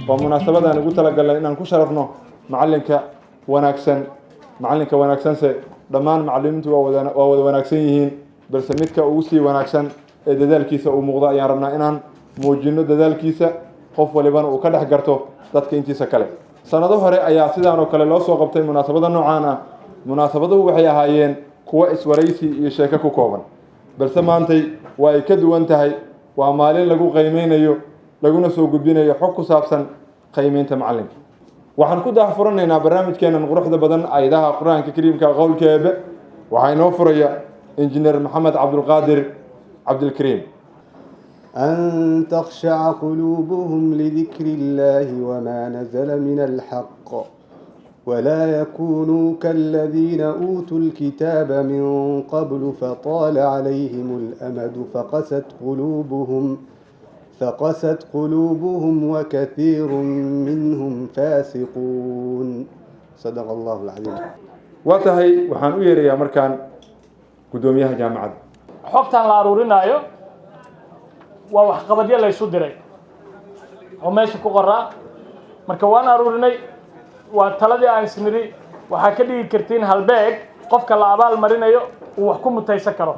ومناسبة أن قلت لك إن كشرفنا معلنك وناكسن دمان معلمته وناكسينهين برسمتك أوسي وناكسن ددال كيسة ومغضاء يا ربنا إنان موجينو ددال كيسة قف ولبان وكده حقرته dadka intiisa kale sanado hore ayaa sidaan oo kale loo soo qabtay munaasabada noocan ah munaasabadu waxay ahaayeen kuwa iswaraysi iyo sheeko ku kooban balse maantay waa ay ka duwan tahay waa maalin lagu qiimeynayo laguna soo gudbinayo xog ku saabsan qiimeynta macalinka waxaan ku daahfuranaynaa barnaamijkeena quruxda badan ayadaha quraanka kariimka qowlkeeba waxay noo furaya injineer maxamed cabdulqaadir cabdulkariim أن تخشع قلوبهم لذكر الله وما نزل من الحق ولا يكونوا كالذين أوتوا الكتاب من قبل فطال عليهم الأمد فقست قلوبهم وكثير منهم فاسقون صدق الله العظيم واتهي وحان يا مركان قدوميها جامعة حقا لا أرورينايو waa wax qabadyo la isu diray oo meesha ku qoraa marka waan aruurinay waa taladii aan isniri waxa ka dhigi kartiin halbeeg qofka la abaal marinayo uu wax ku mutaysan karo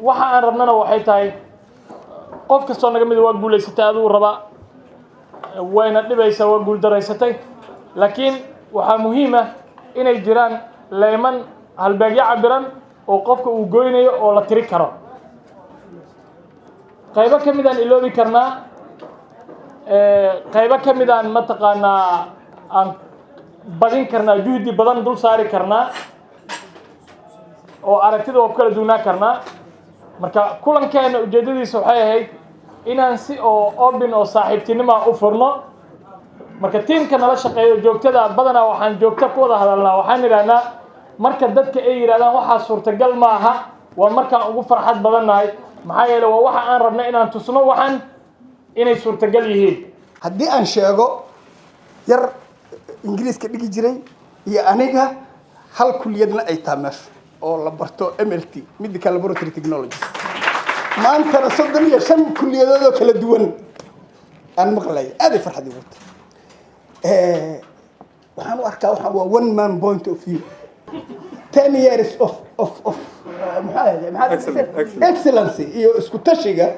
waxa aan rabnana waxay tahay qof kastoo naga mid waa guuleysatay aduu raba wayna dhibaysaa waa guul daraysatay laakiin waxa muhiim ah inay jiraan leeman halbeegyo cabiran oo qofka uu goynayo oo la tiri karo qaybo kamid aan iloobi karnaa qaybo kamid aan mataqaanaa aan badin karnaa juhdi badan dul saari karnaa oo aragtida oo kala duunaa karnaa marka kulankeena ujeedadiisa waxay ahayd inaan si oo open oo saaxiibtinimo u furno marka tiimka nala shaqeeyo joogtada badanaa waxaan joogto ku wada hadalnaa waxaan idhaahnaa marka dadka ay yiraahdaan waxa suurtagal ma aha waa markaan ugu farxad badanahay maxaa yeelay waa waxa aan rabnay inaan tusno waxaan inay suurtagal yihiin haddii aan sheego yar ingiriiska dhigi jiray iyo aniga hal kulliyadna ay tahay meesha oo la barto MLT Medical Laboratory Technology maantana 35 kulliyadood oo kala duwan aan maqlay aad ay farxad igu tahay waxaan u arkaa waxa waa one man point of view 10 years of excellency iyo isku tashiga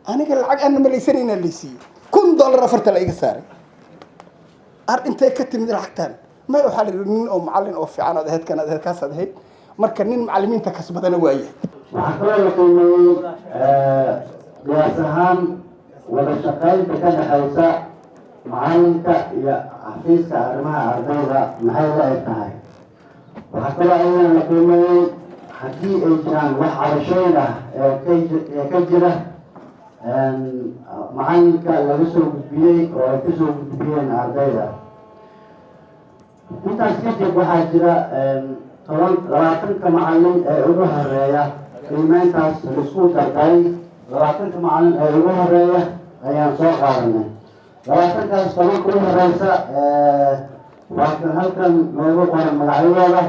aniga lacag aan malaysanayna leeysiyo $1,000 afarta la iga saaray intee ka timid lacagtan ma waxa la nin oo macallin oo fiican oo ahayd kana ahayd kaas ahayd marka nin macallimiinta kasbadana waaye waxa kale oo qiimeeyay qiyaas wada shaqaynta ka dhaxaysa macalinka iyo xafiiska arrimaha ardayda maxay la tahay waxa kale oo la qiimeeyay haddii ay jiraan wax cabashooyin ah ee ka jira macalinka laga soo gudbiyey oo ay ka soo gudbiyeen ardayda intaas kadib waxaa jira 20 macallin ee ugu horeeya qiimeyntaas isku darday 20 macallin ee ugu horeeya ayaan soo qaadanay 20kaas toban ku horeysa waxaan halkan loogu qoray magacyadooda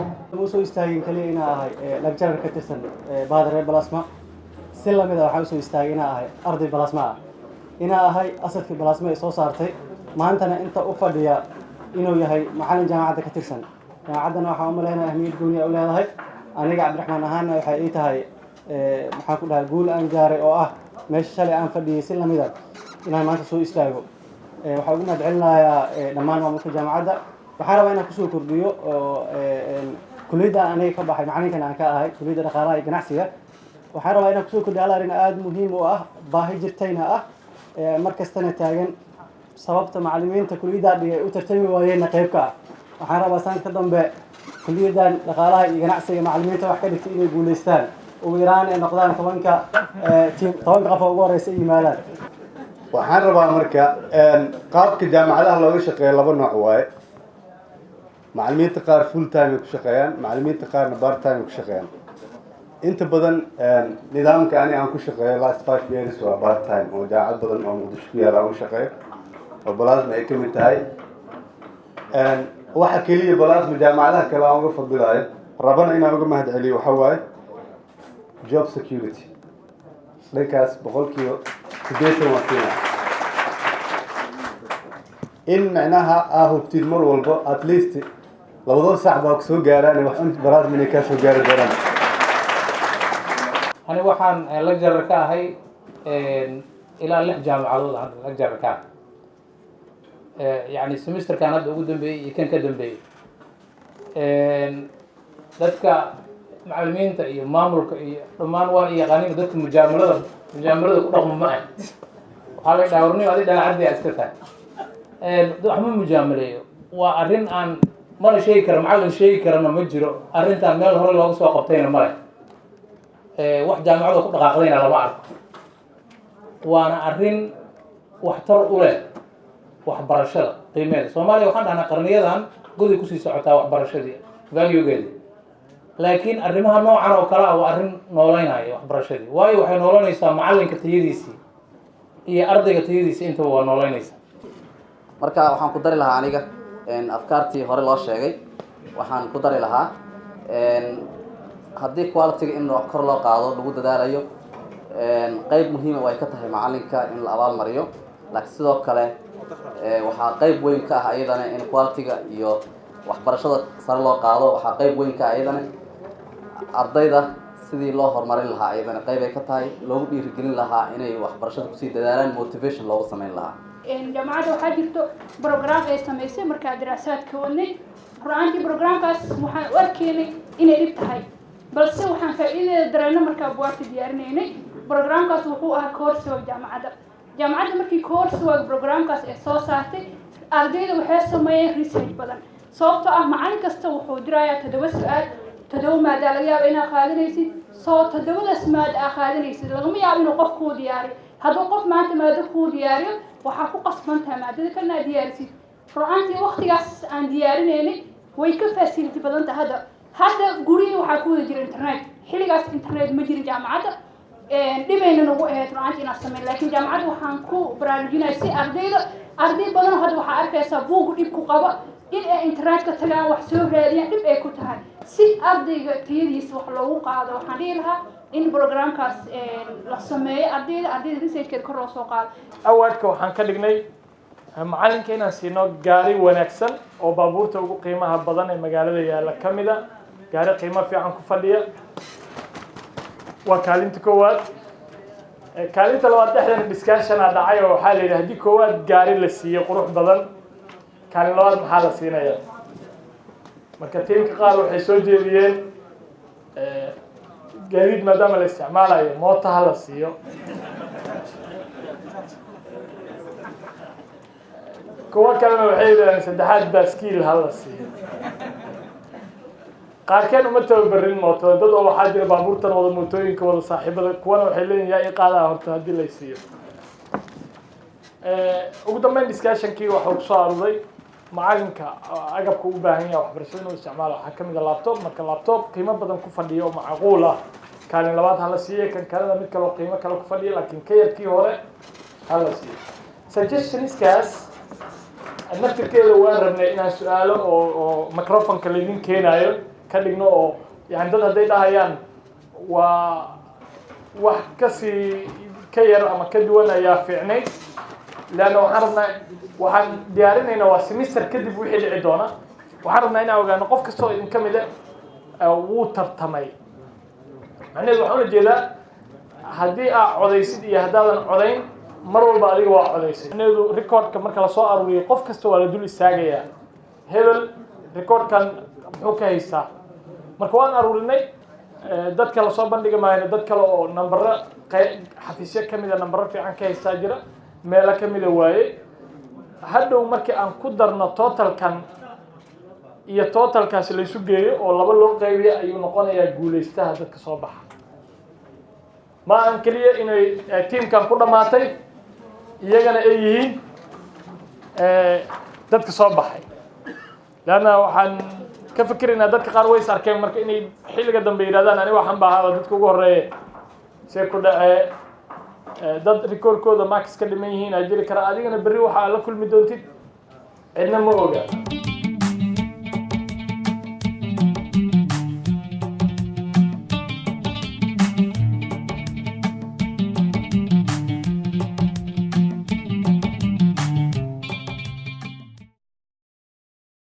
soo istaagin kaliya inaa ahay lecturer ka tirsan baadare balasma si lamid ah waxaan soo istaagay inaa ahay arday balasma ah inaa ahay asadkii balasma ay soo saartay maantana inta u fadhiya inuu yahay macallin jaamacadda ka tirsan jaamacaddana waxaan u maleynayaa ahmiyad gooni u leedahay aniga cabdiraxmaan ahaana waxay ii tahay maxaan ku dhahay guul aan gaaray oo ah meesha shalay aan fadhiyay si lamid ah inaan maanta soo istaago waxaan ugu mahadcelinayaa dhammaan maamulka jaamacadda waxaan rabaa inaan kusoo kordhiyo oo kulliyadda aniga ka baxay macallinkana aan ka ahay kulliyadda dhaqaalaha iyo ganacsiga waxaan rabaa inaan kusoo kordhiyo hal arrin aada muhiim u ah baahi jirtayna ah mar kastana taagan sababta macallimiinta kulliyadda dhigay u tartami waayeenna qayb ka ah waxaan rabaa sanadka dambe kulliyaddan dhaqaalaha iyo ganacsiga macallimiinta wax ka dhigtay inay guulaystaan ugu yaraan ay noqdaan 10 qof oo ugu horeysa ay yimaadaan waxaan rabaa marka qaabka jaamacadaha looga shaqeeyo laba nooc waaye macallimiinta qaar full time ku shaqeeyaan macallimiinta qaarna part time ku shaqeeyaan inta badan nidaamka aan ku shaqeeyo last 5 years waa part time oo jaamacad badan oo Muqdisho ku yaala aan shaqeeyo oo balaasma ay kamid tahay waxa kaliya balaasma jaamacadaha kale aan uga fadhilayo rabana inaan uga mahadceliyo waxa waaye job security dhankaas boqolkiiba sideetan waa kiina in macnaha hubtid mar walbo at least labadoo sac baa ku soo gaaraan wax un baraasmina ka soo gaari doonaan أنا وحن لجر كاهي إلى 6 جامعات عن لجر كاه يعني السمستر كان هذا قدام بي كان كدم بي ذاتك معلمين تأي مامور كأي رمان وان يغني ذاتك مجاملة رقم معي وهذا دورني وهذا ده عندي أسكتها ده حمل مجاملة وأرين عن مرة شيء كرم معلم شيء كرم مجرو أرين تعمل هرا لو سوا قبتين مرة wax jaamacada ku dhaqaaqdayna lama arko waana arrin waxtar u leh waxbarashada qiimeeda Soomaaliya waxaan dhahnaa qarniyadan gudi ku sii socotaa waxbarashadii value-geeda laakiin arrimaha noocan oo kale ah waa arrin nooleynaya waxbarashadii waayo waxay nooleynaysaa macalinka tayadiisii iyo ardayga tayadiisii inta waa nooleynaysaa marka waxaan ku dari lahaa aniga afkaartii hore loo sheegay waxaan ku dari lahaa haddii quality in kor loo qaado lagu dadaalayo qayb muhiim ah way ka tahay macalinka in la abaal mariyo laakiin sidoo kale waxa qayb weyn ka ah ayadana in quality-ga iyo waxbarashada sare loo qaado waxa qayb weyn ka ah ayadana ardayda sidii loo horumarin lahaa ayadana qayb ay ka tahay loogu dhiirigelin lahaa inay waxbarashada ku sii dadaalaan motivation loogu sameyn lahaa jaamacadda waxaa jirto program ay samaysay markaa daraasaadka wadnay runtii programkaas waxaan u arkaynay inay dhib tahay balse waxaan faa'iideeda dareeno markaa buwaagta diyaarinaynay programkaas wuxuu ahaa coursework jaamacadda markii coursework programkaas ay soo saartay ardayda waxay sameeyeen research badan sababtoo ah macallin kasta wuxuu dirayaa 7 su'aal 7 maada laga yaabo inaad qaadanaysid soo 7daas maada aad qaadanaysid lagama yaabo inuu qof kuu diyaariyo hadduu qof maanta maada kuu diyaariyo waxaa ku qasbantahay maadada kalena aad diyaarisid runtii waqtigaas aan diyaarinaynay way ka facility badan tahay hadda guriga waxaa ku wada jira internet xilligaas internet ma jirin jaamacadda dhibayna nagu ahayd runtii inaan sameyn laakiin jaamacadda waxaan ku baraarujinay si arday badan hadda waxaa arkaysaa buug dhib ku qaba in ay internetka tagaan wax soo raadiyaan dhib ay ku tahay si ardayga tayadiisa wax loogu qaado waxaan dhihi lahaa in programkaas la sameeyo ardayda researchkeeda kor loo soo qaado awaadka waxaan ka dhignay macalinka inaan siino gaari wanaagsan oo baabuurta ugu qiimaha badan ee magaalada yaala ka mid ah gaari qiimo fiican ku fadhiya waa kaalinta koowaad kaalinta labaad dhexdeena discussion dhacay oo waxaa la yidhi haddii koowaad gaari la siiyo qurux badan kaalin labaad maxaa la siinayaa marka tiimka qaar waxay soo jeediyeen gaadiid maadaama la isticmaalayo mootaha la siiyo kuwa kalena waxay yidhahdeen saddexaad baaskiil ha la siiyo qaarkeen uma tababarin mootada dad oo waxaa jira baabuurtan wada mootooyinka wada saaxiibada kuwana waxay leeyihin yaa i qaadaa horta haddii la siiyo ugu dambeyn discussionkii waxuu kusoo aruuray macalinka agabka u baahan yahay waxbarashada inuu isticmaalo waxaa ka mid ah laptop marka laptop qiimo badan ku fadhiyo oo macquul ah kaalin labaad ha la siiyo kan kalena mid kaloo qiimo kale ku fadhiyo laakiin ka yarkii hore ha la siiyo suggestionskaas naftirkeeda waan rabnay inaan su-aalo oo microfonka laydin keenayo ka dhigno oo yani dad hadday dhahayaan waa wax kasii ka yar ama ka duwan ayaa fiicnay leanna waxaan rabnaa waxaan diyaarinaynaa waa semester kadib wixii dhici doona waxaan rabnaa inaan ogaano qof kastoo idin ka mid wuu tartamay macnaheedu waxaan ula jeedaa haddii aad codaysid iyo haddaadan codayn mar walba adiga waa codaysay macnaheedu recordka marka lasoo aruuriyo qof kasta waa la dul istaagayaa hebel recordkan muxuu ka haystaa marka waan aruurinay dadka lasoo bandhigi maayno dad kale oo nambaro xafiisyo ka mida nambaro fiican ka haystaa jira meelo ka mida waaye hadhow markii aan ku darno totalkan iyo totalkaasi laysu geeyo oo laba loo qaybiyo ayuu noqonayaa guulaystaha dadka soo baxa ma aan keliya inay tiimkan ku dhammaatay iyagana ay yihiin dadka soo baxay leanna waxaan ka fikiraynaa dadka qaar way is arkeen marka inay xilliga dambe yidhahdaan ani waxaan baahaa dadka ugu horeeye see ku dhacee dad rikoorkooda max ka dhiman yihiin aa jiri kara adigana berri waxaa la kulmi doontid cidna ma oga